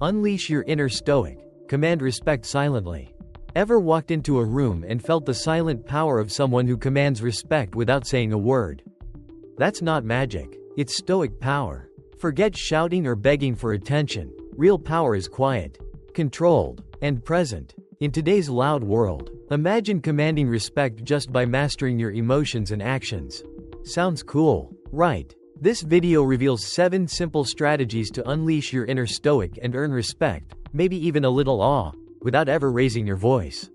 Unleash your inner stoic. Command respect silently. Ever walked into a room and felt the silent power of someone who commands respect without saying a word? That's not magic. It's stoic power. Forget shouting or begging for attention. Real power is quiet, controlled, and present. In today's loud world, imagine commanding respect just by mastering your emotions and actions. Sounds cool, right? This video reveals 7 simple strategies to unleash your inner stoic and earn respect, maybe even a little awe, without ever raising your voice.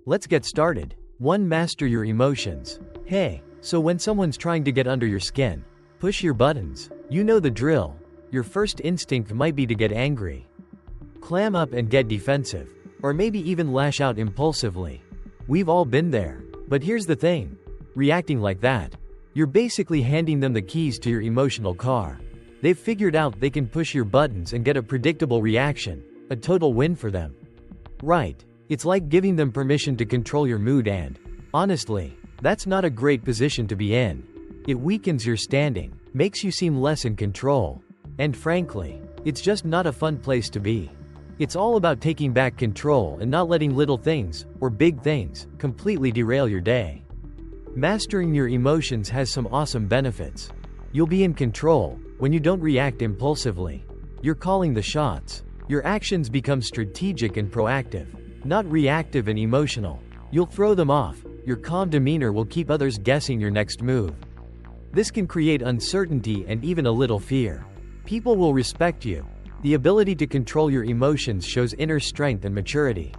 Let's get started. 1. Master your emotions. Hey, so when someone's trying to get under your skin, push your buttons. You know the drill. Your first instinct might be to get angry, clam up and get defensive, or maybe even lash out impulsively. We've all been there. But here's the thing. Reacting like that, you're basically handing them the keys to your emotional car. They've figured out they can push your buttons and get a predictable reaction, a total win for them. Right. It's like giving them permission to control your mood and, honestly, that's not a great position to be in. It weakens your standing, makes you seem less in control, and frankly, it's just not a fun place to be. It's all about taking back control and not letting little things, or big things, completely derail your day. Mastering your emotions has some awesome benefits. You'll be in control when you don't react impulsively. You're calling the shots. Your actions become strategic and proactive, not reactive and emotional. You'll throw them off. Your calm demeanor will keep others guessing your next move. This can create uncertainty and even a little fear. People will respect you. The ability to control your emotions shows inner strength and maturity,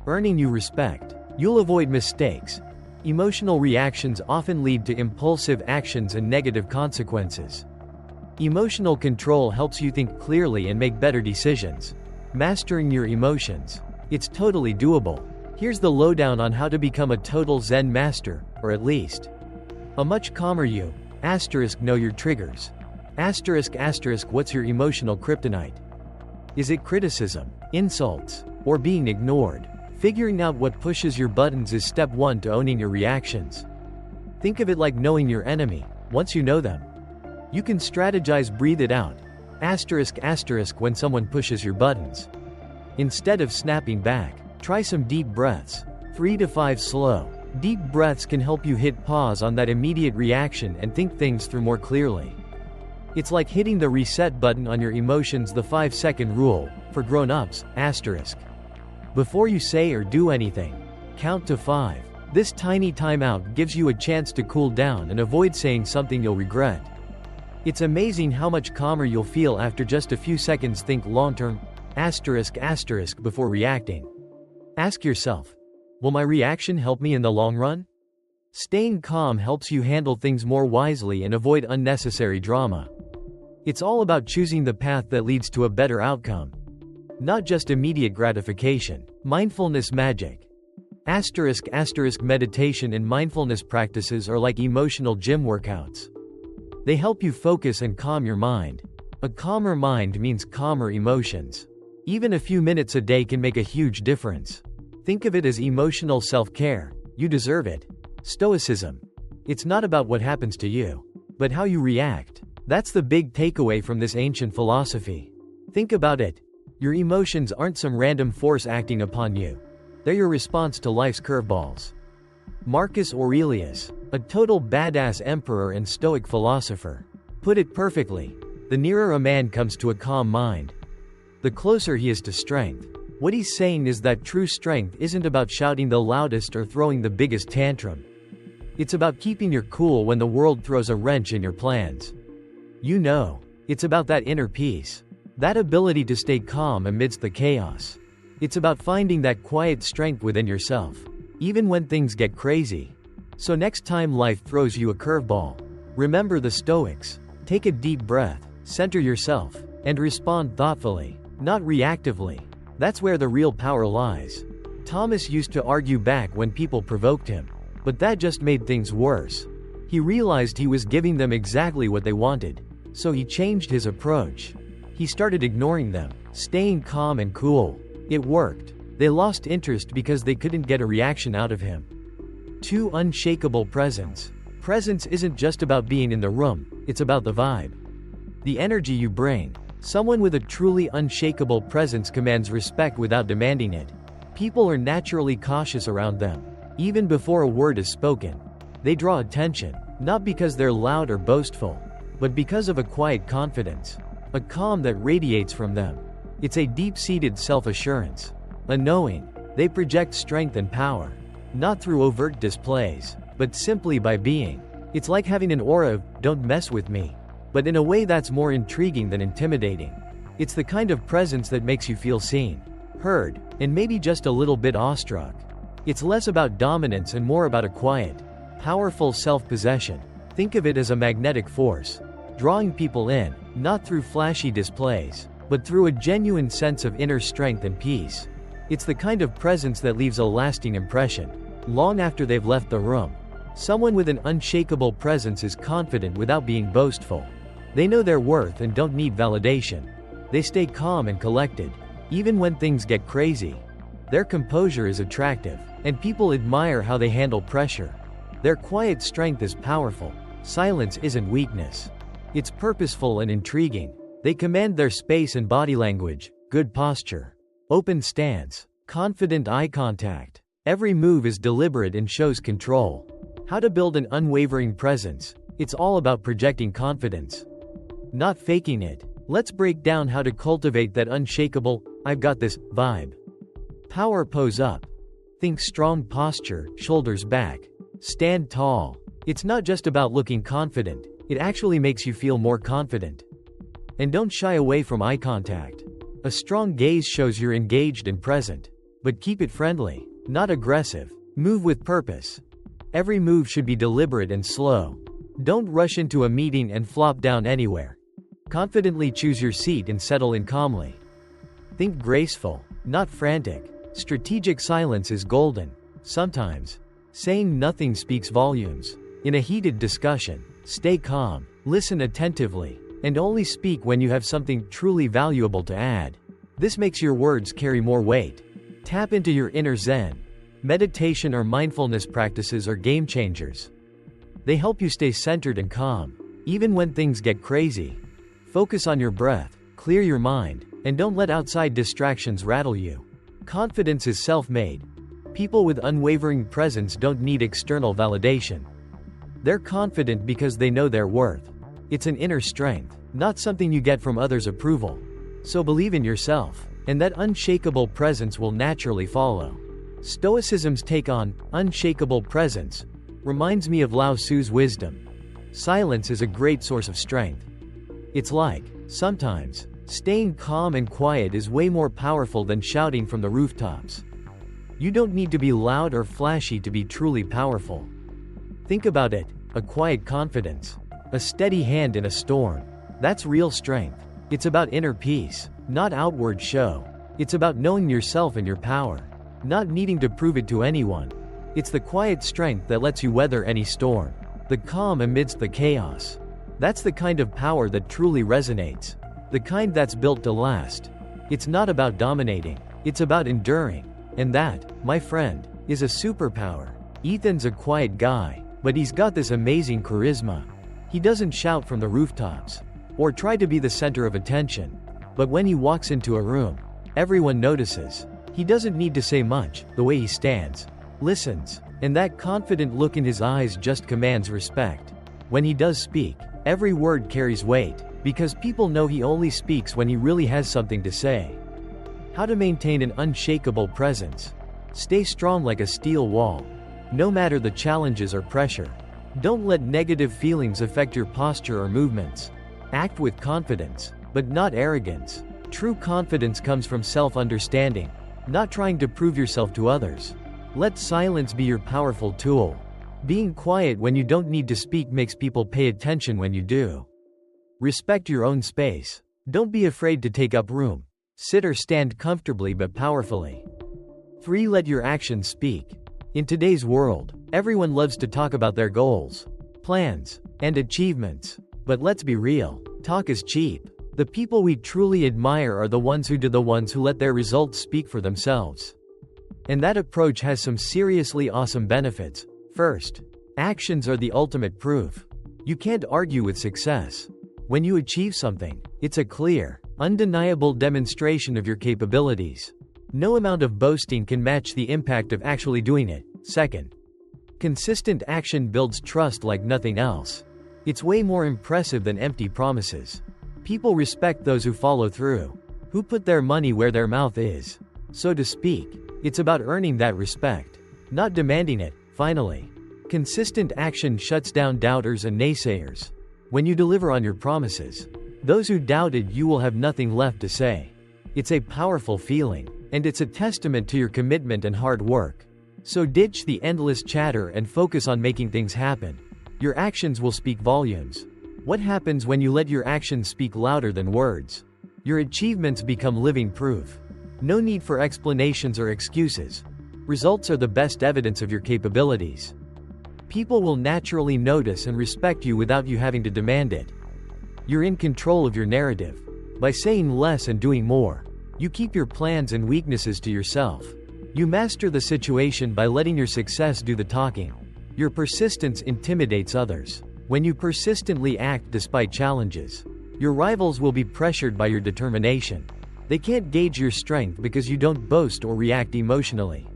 earning you respect. You'll avoid mistakes. Emotional reactions often lead to impulsive actions and negative consequences. Emotional control helps you think clearly and make better decisions. Mastering your emotions. It's totally doable. Here's the lowdown on how to become a total Zen master, or at least a much calmer you. Know your triggers. What's your emotional kryptonite? Is it criticism, insults, or being ignored? Figuring out what pushes your buttons is step 1 to owning your reactions. Think of it like knowing your enemy. Once you know them, you can strategize, breathe it out. When someone pushes your buttons, instead of snapping back, try some deep breaths. 3 to 5 slow, deep breaths can help you hit pause on that immediate reaction and think things through more clearly. It's like hitting the reset button on your emotions, the 5-second rule, for grown-ups, Before you say or do anything, count to 5. This tiny timeout gives you a chance to cool down and avoid saying something you'll regret. It's amazing how much calmer you'll feel after just a few seconds. Think long-term, before reacting. Ask yourself, will my reaction help me in the long run? Staying calm helps you handle things more wisely and avoid unnecessary drama. It's all about choosing the path that leads to a better outcome, not just immediate gratification. Mindfulness magic. Meditation and mindfulness practices are like emotional gym workouts. They help you focus and calm your mind. A calmer mind means calmer emotions. Even a few minutes a day can make a huge difference. Think of it as emotional self-care. You deserve it. Stoicism. It's not about what happens to you, but how you react. That's the big takeaway from this ancient philosophy. Think about it. Your emotions aren't some random force acting upon you. They're your response to life's curveballs. Marcus Aurelius, a total badass emperor and Stoic philosopher, put it perfectly. The nearer a man comes to a calm mind, the closer he is to strength. What he's saying is that true strength isn't about shouting the loudest or throwing the biggest tantrum. It's about keeping your cool when the world throws a wrench in your plans. It's about that inner peace. That ability to stay calm amidst the chaos. It's about finding that quiet strength within yourself, even when things get crazy. So next time life throws you a curveball, remember the Stoics. Take a deep breath, center yourself, and respond thoughtfully, not reactively. That's where the real power lies. Thomas used to argue back when people provoked him, but that just made things worse. He realized he was giving them exactly what they wanted, so he changed his approach. He started ignoring them, staying calm and cool. It worked. They lost interest because they couldn't get a reaction out of him. 2. Unshakable presence. Presence isn't just about being in the room, it's about the vibe. The energy you bring. Someone with a truly unshakable presence commands respect without demanding it. People are naturally cautious around them. Even before a word is spoken, they draw attention, not because they're loud or boastful, but because of a quiet confidence, a calm that radiates from them. It's a deep-seated self-assurance, a knowing. They project strength and power, not through overt displays, but simply by being. It's like having an aura of, "Don't mess with me," but in a way that's more intriguing than intimidating. It's the kind of presence that makes you feel seen, heard, and maybe just a little bit awestruck. It's less about dominance and more about a quiet, powerful self-possession. Think of it as a magnetic force, drawing people in, not through flashy displays, but through a genuine sense of inner strength and peace. It's the kind of presence that leaves a lasting impression, long after they've left the room. Someone with an unshakable presence is confident without being boastful. They know their worth and don't need validation. They stay calm and collected, even when things get crazy. Their composure is attractive, and people admire how they handle pressure. Their quiet strength is powerful. Silence isn't weakness. It's purposeful and intriguing. They command their space and body language, good posture, open stance, confident eye contact. Every move is deliberate and shows control. How to build an unwavering presence? It's all about projecting confidence, not faking it. Let's break down how to cultivate that unshakable, "I've got this" vibe. Power pose up. Think strong posture, shoulders back. Stand tall. It's not just about looking confident, it actually makes you feel more confident. And don't shy away from eye contact. A strong gaze shows you're engaged and present. But keep it friendly, not aggressive. Move with purpose. Every move should be deliberate and slow. Don't rush into a meeting and flop down anywhere. Confidently choose your seat and settle in calmly. Think graceful, not frantic. Strategic silence is golden. Sometimes, saying nothing speaks volumes. In a heated discussion, stay calm, listen attentively, and only speak when you have something truly valuable to add. This makes your words carry more weight. Tap into your inner zen. Meditation or mindfulness practices are game changers. They help you stay centered and calm, even when things get crazy. Focus on your breath, clear your mind, and don't let outside distractions rattle you. Confidence is self-made. People with unwavering presence don't need external validation. They're confident because they know their worth. It's an inner strength, not something you get from others' approval. So believe in yourself, and that unshakable presence will naturally follow. Stoicism's take on unshakable presence reminds me of Lao Tzu's wisdom. Silence is a great source of strength. It's like, sometimes, staying calm and quiet is way more powerful than shouting from the rooftops. You don't need to be loud or flashy to be truly powerful. Think about it, a quiet confidence, a steady hand in a storm. That's real strength. It's about inner peace, not outward show. It's about knowing yourself and your power, not needing to prove it to anyone. It's the quiet strength that lets you weather any storm, the calm amidst the chaos. That's the kind of power that truly resonates, the kind that's built to last. It's not about dominating, it's about enduring. And that, my friend, is a superpower. Ethan's a quiet guy, but he's got this amazing charisma. He doesn't shout from the rooftops, or try to be the center of attention. But when he walks into a room, everyone notices. He doesn't need to say much, the way he stands, listens, and that confident look in his eyes just commands respect. When he does speak, every word carries weight, because people know he only speaks when he really has something to say. How to maintain an unshakable presence? Stay strong like a steel wall, no matter the challenges or pressure. Don't let negative feelings affect your posture or movements. Act with confidence, but not arrogance. True confidence comes from self-understanding, not trying to prove yourself to others. Let silence be your powerful tool. Being quiet when you don't need to speak makes people pay attention when you do. Respect your own space. Don't be afraid to take up room. Sit or stand comfortably but powerfully. 3. Let your actions speak. In today's world, everyone loves to talk about their goals, plans, and achievements. But let's be real, talk is cheap. The people we truly admire are the ones who let their results speak for themselves. And that approach has some seriously awesome benefits. First, actions are the ultimate proof. You can't argue with success. When you achieve something, it's a clear, Undeniable demonstration of your capabilities. No amount of boasting can match the impact of actually doing it. Second, consistent action builds trust like nothing else. It's way more impressive than empty promises. People respect those who follow through, who put their money where their mouth is, so to speak. It's about earning that respect, not demanding it. Finally, consistent action shuts down doubters and naysayers. When you deliver on your promises, those who doubted you will have nothing left to say. It's a powerful feeling, and it's a testament to your commitment and hard work. So ditch the endless chatter and focus on making things happen. Your actions will speak volumes. What happens when you let your actions speak louder than words? Your achievements become living proof. No need for explanations or excuses. Results are the best evidence of your capabilities. People will naturally notice and respect you without you having to demand it. You're in control of your narrative. By saying less and doing more, you keep your plans and weaknesses to yourself. You master the situation by letting your success do the talking. Your persistence intimidates others. When you persistently act despite challenges, your rivals will be pressured by your determination. They can't gauge your strength because you don't boast or react emotionally.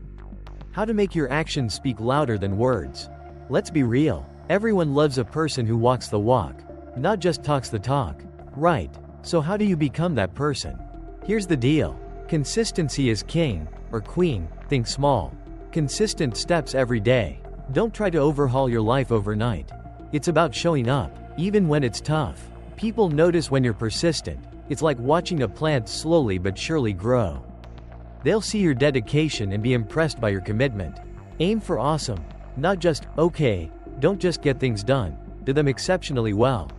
How to make your actions speak louder than words. Let's be real. Everyone loves a person who walks the walk, not just talks the talk. Right. So how do you become that person? Here's the deal. Consistency is king, or queen. Think small. Consistent steps every day. Don't try to overhaul your life overnight. It's about showing up, even when it's tough. People notice when you're persistent. It's like watching a plant slowly but surely grow. They'll see your dedication and be impressed by your commitment. Aim for awesome, not just okay. Don't just get things done. Do them exceptionally well.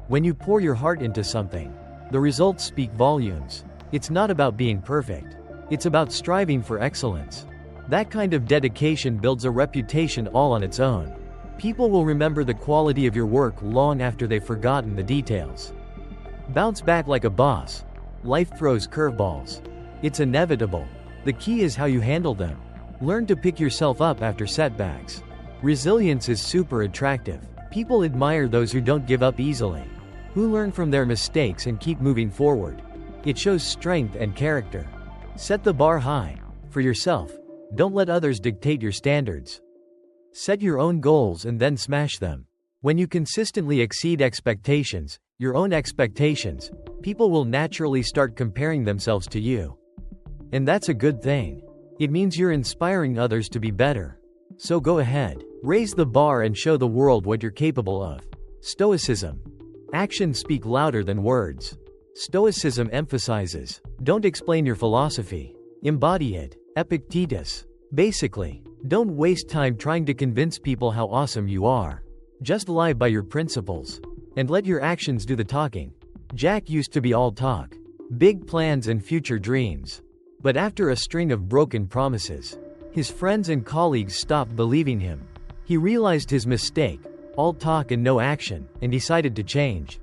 When you pour your heart into something, the results speak volumes. It's not about being perfect. It's about striving for excellence. That kind of dedication builds a reputation all on its own. People will remember the quality of your work long after they've forgotten the details. Bounce back like a boss. Life throws curveballs. It's inevitable. The key is how you handle them. Learn to pick yourself up after setbacks. Resilience is super attractive. People admire those who don't give up easily, who learn from their mistakes and keep moving forward. It shows strength and character. Set the bar high for yourself. Don't let others dictate your standards. Set your own goals and then smash them. When you consistently exceed expectations, your own expectations, people will naturally start comparing themselves to you. And that's a good thing. It means you're inspiring others to be better. So go ahead, raise the bar and show the world what you're capable of. Stoicism. Actions speak louder than words. Stoicism emphasizes, don't explain your philosophy, embody it. Epictetus. Basically, don't waste time trying to convince people how awesome you are. Just live by your principles. And let your actions do the talking. Jack used to be all talk, big plans and future dreams. But after a string of broken promises, his friends and colleagues stopped believing him. He realized his mistake, all talk and no action, and decided to change.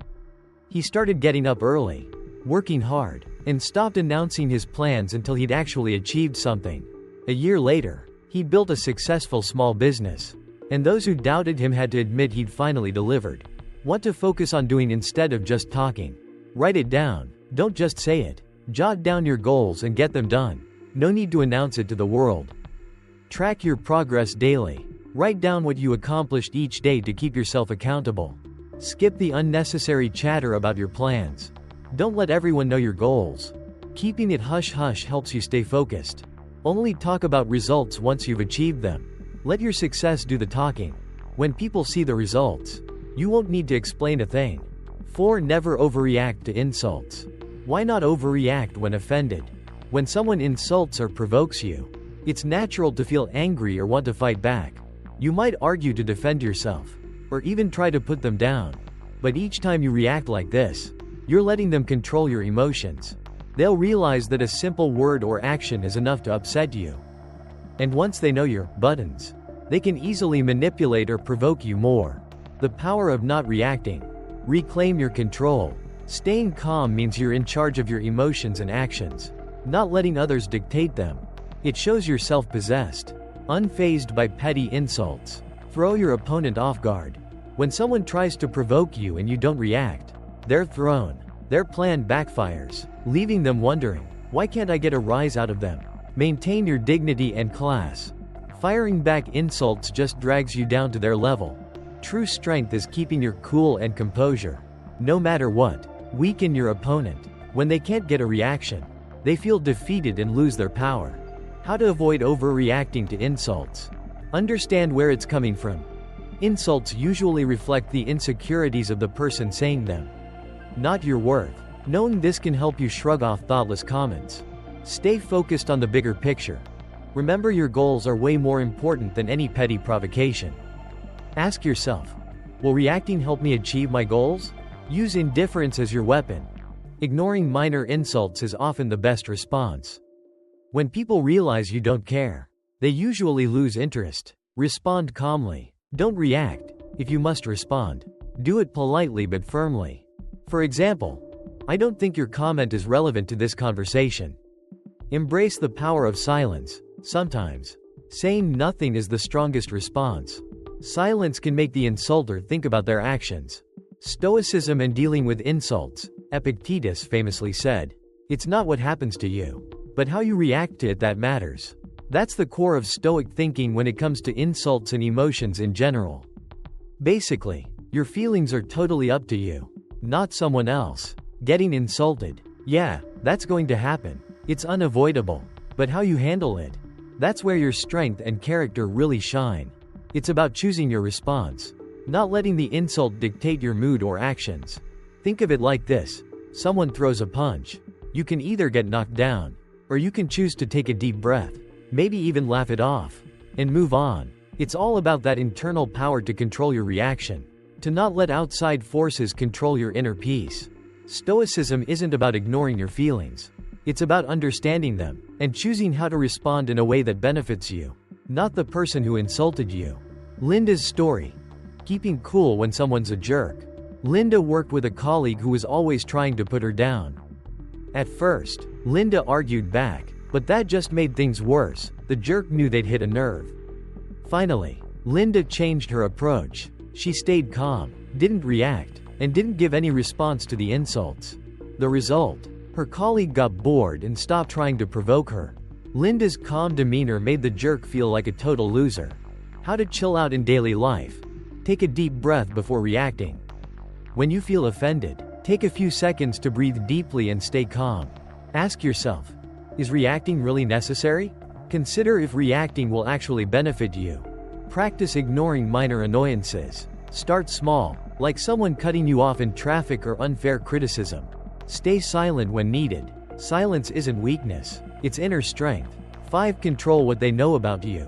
He started getting up early, working hard, and stopped announcing his plans until he'd actually achieved something. A year later, he'd built a successful small business. And those who doubted him had to admit he'd finally delivered. What to focus on doing instead of just talking. Write it down. Don't just say it. Jot down your goals and get them done. No need to announce it to the world. Track your progress daily. Write down what you accomplished each day to keep yourself accountable. Skip the unnecessary chatter about your plans. Don't let everyone know your goals. Keeping it hush-hush helps you stay focused. Only talk about results once you've achieved them. Let your success do the talking. When people see the results, you won't need to explain a thing. 4. Never overreact to insults. Why not overreact when offended? When someone insults or provokes you, it's natural to feel angry or want to fight back. You might argue to defend yourself, or even try to put them down. But each time you react like this, you're letting them control your emotions. They'll realize that a simple word or action is enough to upset you. And once they know your buttons, they can easily manipulate or provoke you more. The power of not reacting. Reclaim your control. Staying calm means you're in charge of your emotions and actions, not letting others dictate them. It shows you're self-possessed, unfazed by petty insults. Throw your opponent off guard. When someone tries to provoke you and you don't react, they're thrown. Their plan backfires, leaving them wondering, why can't I get a rise out of them? Maintain your dignity and class. Firing back insults just drags you down to their level. True strength is keeping your cool and composure. No matter what, weaken your opponent. When they can't get a reaction, they feel defeated and lose their power. How to avoid overreacting to insults. Understand where it's coming from. Insults usually reflect the insecurities of the person saying them, not your worth. Knowing this can help you shrug off thoughtless comments. Stay focused on the bigger picture. Remember, your goals are way more important than any petty provocation. Ask yourself, will reacting help me achieve my goals? Use indifference as your weapon. Ignoring minor insults is often the best response. When people realize you don't care, they usually lose interest. Respond calmly. Don't react. If you must respond, do it politely but firmly. For example, I don't think your comment is relevant to this conversation. Embrace the power of silence. Sometimes, saying nothing is the strongest response. Silence can make the insulter think about their actions. Stoicism and dealing with insults. Epictetus famously said, "It's not what happens to you, but how you react to it that matters." That's the core of Stoic thinking when it comes to insults and emotions in general. Basically, your feelings are totally up to you, not someone else. Getting insulted, yeah, that's going to happen. It's unavoidable. But how you handle it, that's where your strength and character really shine. It's about choosing your response, not letting the insult dictate your mood or actions. Think of it like this: someone throws a punch. You can either get knocked down, or you can choose to take a deep breath, maybe even laugh it off, and move on. It's all about that internal power to control your reaction, to not let outside forces control your inner peace. Stoicism isn't about ignoring your feelings. It's about understanding them, and choosing how to respond in a way that benefits you, not the person who insulted you. Linda's story. Keeping cool when someone's a jerk. Linda worked with a colleague who was always trying to put her down. At first, Linda argued back, but that just made things worse. The jerk knew they'd hit a nerve. Finally, Linda changed her approach. She stayed calm, didn't react, and didn't give any response to the insults. The result? Her colleague got bored and stopped trying to provoke her. Linda's calm demeanor made the jerk feel like a total loser. How to chill out in daily life. Take a deep breath before reacting. When you feel offended, take a few seconds to breathe deeply and stay calm. Ask yourself, is reacting really necessary? Consider if reacting will actually benefit you. Practice ignoring minor annoyances. Start small, like someone cutting you off in traffic or unfair criticism. Stay silent when needed. Silence isn't weakness, it's inner strength. 5. Control what they know about you.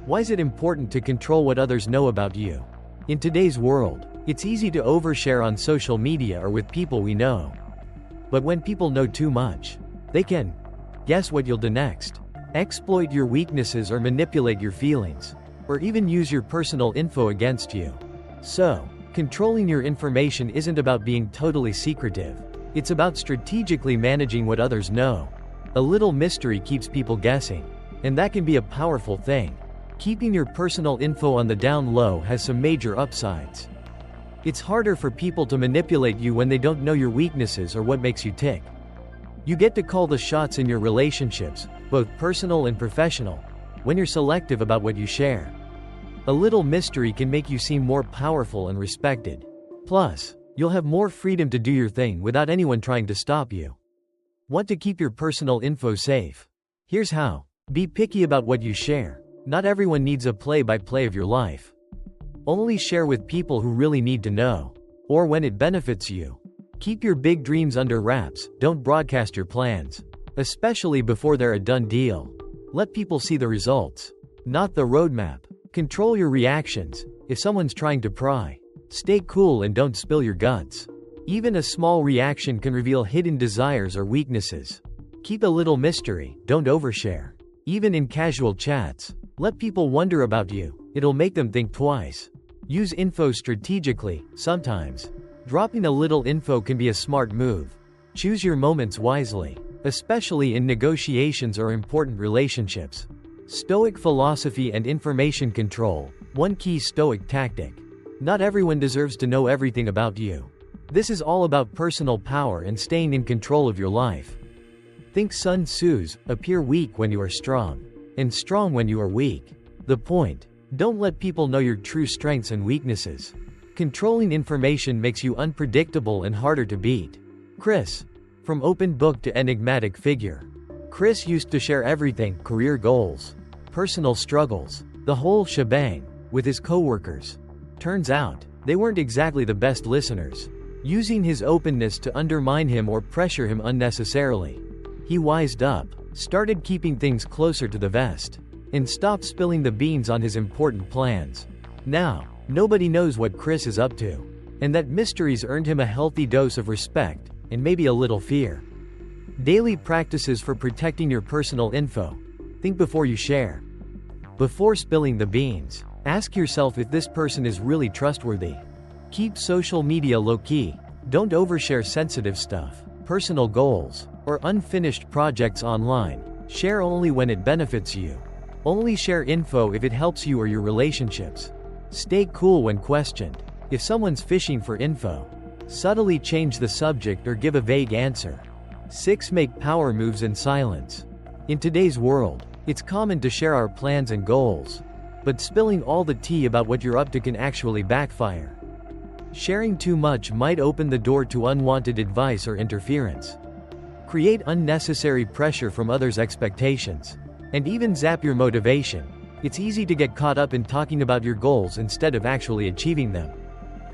Why is it important to control what others know about you? In today's world, it's easy to overshare on social media or with people we know. But when people know too much, they can guess what you'll do next, exploit your weaknesses or manipulate your feelings, or even use your personal info against you. So, controlling your information isn't about being totally secretive. It's about strategically managing what others know. A little mystery keeps people guessing, and that can be a powerful thing. Keeping your personal info on the down low has some major upsides. It's harder for people to manipulate you when they don't know your weaknesses or what makes you tick. You get to call the shots in your relationships, both personal and professional, when you're selective about what you share. A little mystery can make you seem more powerful and respected. Plus, you'll have more freedom to do your thing without anyone trying to stop you. Want to keep your personal info safe? Here's how. Be picky about what you share. Not everyone needs a play-by-play of your life. Only share with people who really need to know, or when it benefits you. Keep your big dreams under wraps. Don't broadcast your plans, especially before they're a done deal. Let people see the results, not the roadmap. Control your reactions. If someone's trying to pry, stay cool and don't spill your guts. Even a small reaction can reveal hidden desires or weaknesses. Keep a little mystery. Don't overshare. Even in casual chats, let people wonder about you. It'll make them think twice. Use info strategically. Sometimes, dropping a little info can be a smart move. Choose your moments wisely, especially in negotiations or important relationships. Stoic philosophy and information control. One key Stoic tactic. Not everyone deserves to know everything about you. This is all about personal power and staying in control of your life. Think Sun Tzu's, appear weak when you are strong, and strong when you are weak. The point: don't let people know your true strengths and weaknesses. Controlling information makes you unpredictable and harder to beat. Chris. From open book to enigmatic figure. Chris used to share everything: career goals, personal struggles, the whole shebang, with his coworkers. Turns out, they weren't exactly the best listeners, using his openness to undermine him or pressure him unnecessarily. He wised up, started keeping things closer to the vest, and stopped spilling the beans on his important plans. Now, nobody knows what Chris is up to, and that mystery's earned him a healthy dose of respect, and maybe a little fear. Daily practices for protecting your personal info. Think before you share. Before spilling the beans, ask yourself if this person is really trustworthy. Keep social media low-key. Don't overshare sensitive stuff, personal goals, or unfinished projects online. Share only when it benefits you. Only share info if it helps you or your relationships. Stay cool when questioned. If someone's fishing for info, subtly change the subject or give a vague answer. 6. Make power moves in silence. In today's world, it's common to share our plans and goals, but spilling all the tea about what you're up to can actually backfire. Sharing too much might open the door to unwanted advice or interference, create unnecessary pressure from others' expectations, and even zap your motivation. It's easy to get caught up in talking about your goals instead of actually achieving them.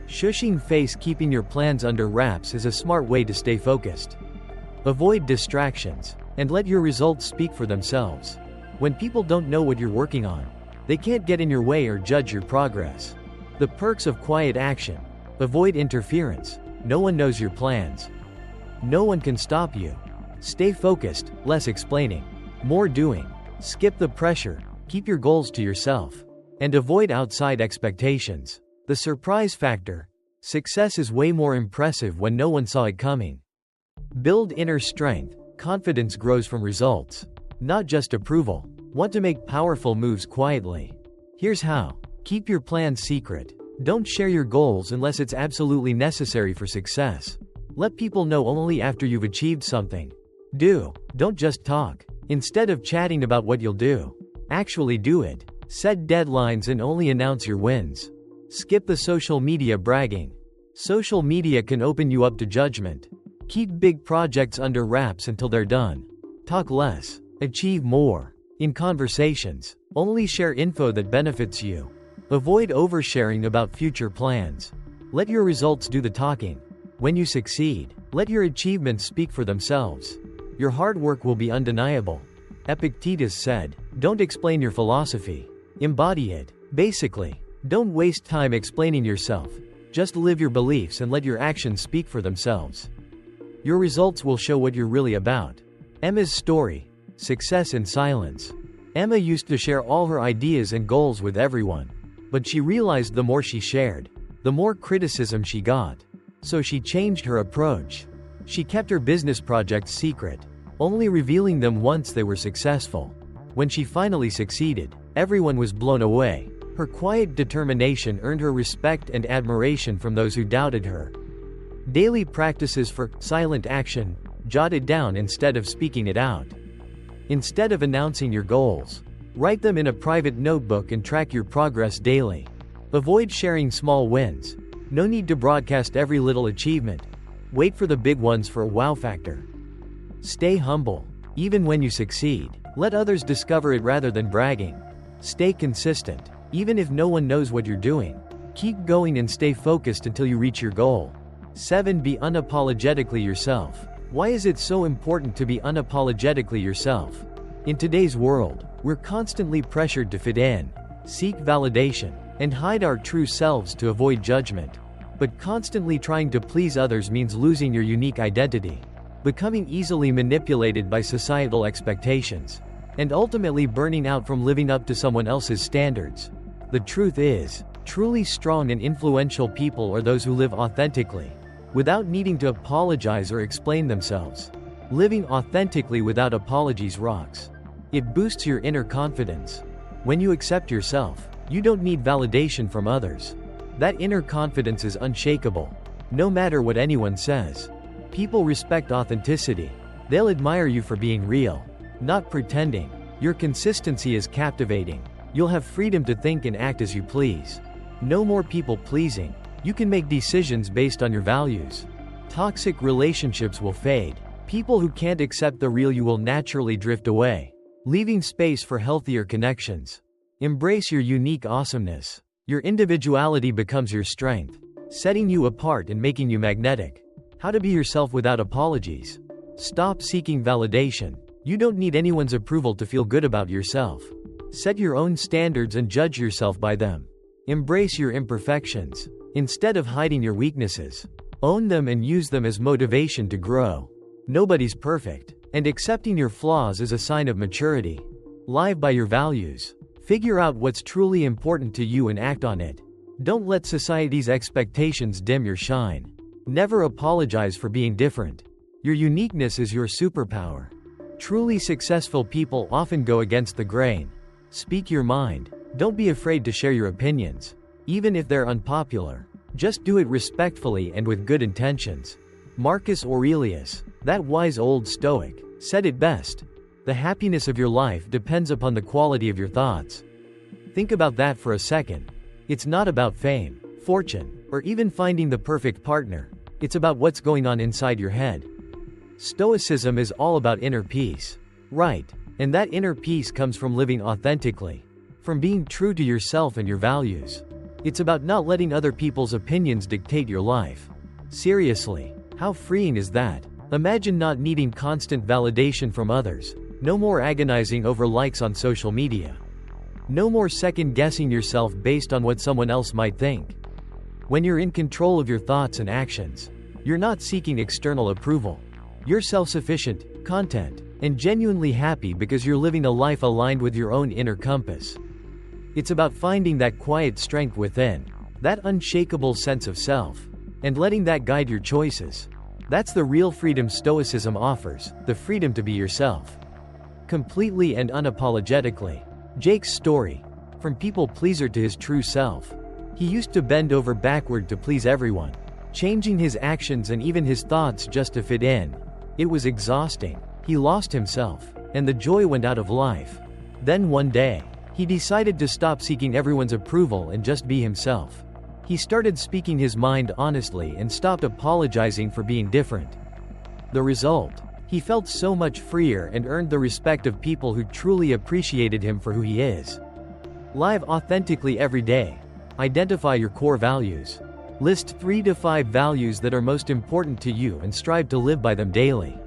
Shushing face. Keeping your plans under wraps is a smart way to stay focused. Avoid distractions, and let your results speak for themselves. When people don't know what you're working on, they can't get in your way or judge your progress. The perks of quiet action. Avoid interference. No one knows your plans. No one can stop you. Stay focused, less explaining, more doing. Skip the pressure, keep your goals to yourself, and avoid outside expectations. The surprise factor. Success is way more impressive when no one saw it coming. Build inner strength. Confidence grows from results, not just approval. Want to make powerful moves quietly? Here's how. Keep your plans secret. Don't share your goals unless it's absolutely necessary for success. Let people know only after you've achieved something. Don't just talk. Instead of chatting about what you'll do, actually do it. Set deadlines and only announce your wins. Skip the social media bragging. Social media can open you up to judgment. Keep big projects under wraps until they're done. Talk less, achieve more. In conversations, only share info that benefits you. Avoid oversharing about future plans. Let your results do the talking. When you succeed, let your achievements speak for themselves. Your hard work will be undeniable. Epictetus said, "Don't explain your philosophy. Embody it." Basically, don't waste time explaining yourself. Just live your beliefs and let your actions speak for themselves. Your results will show what you're really about. Emma's story. Success in silence. Emma used to share all her ideas and goals with everyone. But she realized the more she shared, the more criticism she got. So she changed her approach. She kept her business projects secret, only revealing them once they were successful. When she finally succeeded, everyone was blown away. Her quiet determination earned her respect and admiration from those who doubted her. Daily practices for silent action. Jot it down instead of speaking it out. Instead of announcing your goals, write them in a private notebook and track your progress daily. Avoid sharing small wins. No need to broadcast every little achievement. Wait for the big ones for a wow factor. Stay humble. Even when you succeed, let others discover it rather than bragging. Stay consistent. Even if no one knows what you're doing, keep going and stay focused until you reach your goal. 7. Be unapologetically yourself. Why is it so important to be unapologetically yourself? In today's world, we're constantly pressured to fit in, seek validation, and hide our true selves to avoid judgment. But constantly trying to please others means losing your unique identity, becoming easily manipulated by societal expectations, and ultimately burning out from living up to someone else's standards. The truth is, truly strong and influential people are those who live authentically, without needing to apologize or explain themselves. Living authentically without apologies rocks. It boosts your inner confidence. When you accept yourself, you don't need validation from others. That inner confidence is unshakable. no matter what anyone says. People respect authenticity. They'll admire you for being real, not pretending. Your consistency is captivating. You'll have freedom to think and act as you please. No more people pleasing. You can make decisions based on your values. Toxic relationships will fade. People who can't accept the real you will naturally drift away, leaving space for healthier connections. Embrace your unique awesomeness. Your individuality becomes your strength, setting you apart and making you magnetic. How to be yourself without apologies. Stop seeking validation. You don't need anyone's approval to feel good about yourself. Set your own standards and judge yourself by them. Embrace your imperfections. Instead of hiding your weaknesses, own them and use them as motivation to grow. Nobody's perfect, and accepting your flaws is a sign of maturity. Live by your values. Figure out what's truly important to you and act on it. Don't let society's expectations dim your shine. Never apologize for being different. Your uniqueness is your superpower. Truly successful people often go against the grain. Speak your mind. Don't be afraid to share your opinions, even if they're unpopular. Just do it respectfully and with good intentions. Marcus Aurelius, that wise old Stoic, said it best. The happiness of your life depends upon the quality of your thoughts. Think about that for a second. It's not about fame, fortune, or even finding the perfect partner. It's about what's going on inside your head. Stoicism is all about inner peace. Right, and that inner peace comes from living authentically, from being true to yourself and your values. It's about not letting other people's opinions dictate your life. Seriously, how freeing is that? Imagine not needing constant validation from others. No more agonizing over likes on social media. No more second-guessing yourself based on what someone else might think. When you're in control of your thoughts and actions, you're not seeking external approval. You're self-sufficient, content, and genuinely happy because you're living a life aligned with your own inner compass. It's about finding that quiet strength within, that unshakable sense of self, and letting that guide your choices. That's the real freedom Stoicism offers, the freedom to be yourself. Completely and unapologetically. Jake's story. From people pleaser to his true self. He used to bend over backward to please everyone, changing his actions and even his thoughts just to fit in. It was exhausting. He lost himself, and the joy went out of life. Then one day, he decided to stop seeking everyone's approval and just be himself. He started speaking his mind honestly and stopped apologizing for being different. The result? He felt so much freer and earned the respect of people who truly appreciated him for who he is. Live authentically every day. Identify your core values. List 3 to 5 values that are most important to you and strive to live by them daily.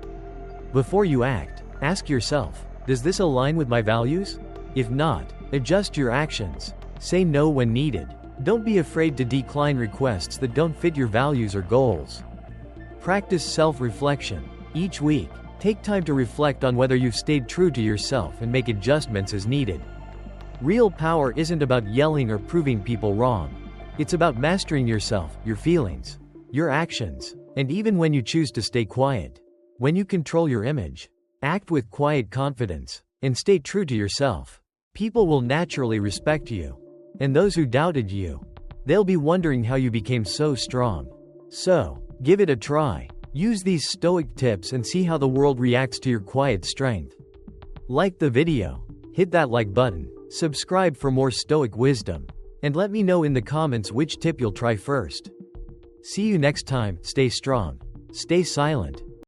Before you act, ask yourself, does this align with my values? If not, adjust your actions. Say no when needed. Don't be afraid to decline requests that don't fit your values or goals. Practice self-reflection. Each week, take time to reflect on whether you've stayed true to yourself and make adjustments as needed. Real power isn't about yelling or proving people wrong. It's about mastering yourself, your feelings, your actions, and even when you choose to stay quiet. When you control your image, act with quiet confidence, and stay true to yourself, people will naturally respect you. And those who doubted you, they'll be wondering how you became so strong. So, give it a try. Use these Stoic tips and see how the world reacts to your quiet strength. Like the video, hit that like button, subscribe for more Stoic wisdom, and let me know in the comments which tip you'll try first. See you next time. Stay strong, stay silent,